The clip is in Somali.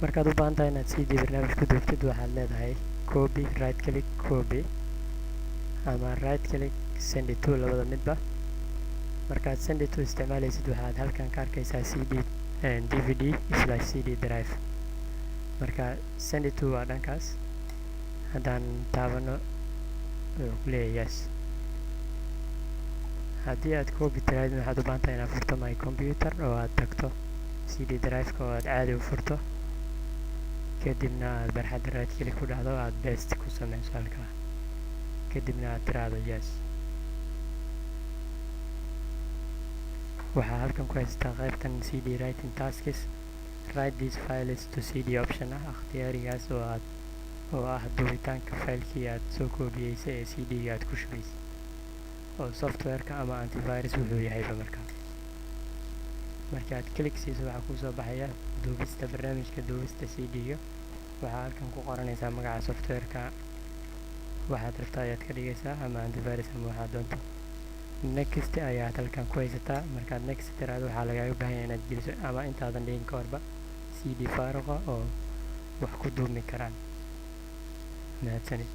markaad u baahan tahay inaad CD barnaamij ku duubtid waxaad leedahay copy, right click copy ama right click send to, labada midba. markaad send to isticmaalaysid waxaad halkan ka arkaysaa CD DVD/CD drive. marka send to waa dhankaas, haddaan taabano wuxuu ku leeyahay yes. haddii aad copy tiraahid waxaad u baahan tahay inaad furto my computer oo aad tagto CD drive-ka oo aad caadi u furto, kadibna aad barxadda right click ku dhacdo aad paste ku sameyso halkaa, kadibna aad tiraahdo yes. waxaa halkan ku haystaa qaybtan CD writing tasks. write these files to CD option ikhtiyaarigaas oo ah duubitaanka faylkii aad soo koobiyeysay ee CD-ga aad ku shubaysay, oo software-ka ama antivirus wuxuu yahayba. markaad click siiso waxaa kusoo baxaya duubista barnaamijka duubista CD-ga. waxaa halkan ku qoranaysaa magaca software-ka waxaad rabta ayaad ka dhigaysaa, ama antivirus ama waxaad doonto. next ayaad halkan ku haysataa. markaad next tiraahdo waxaa lagaaga baahan yahay inaad geliso, ama intaadan dhigin ka horba, CD faaruqa oo wax ku duubmi karaan. mahadsanid.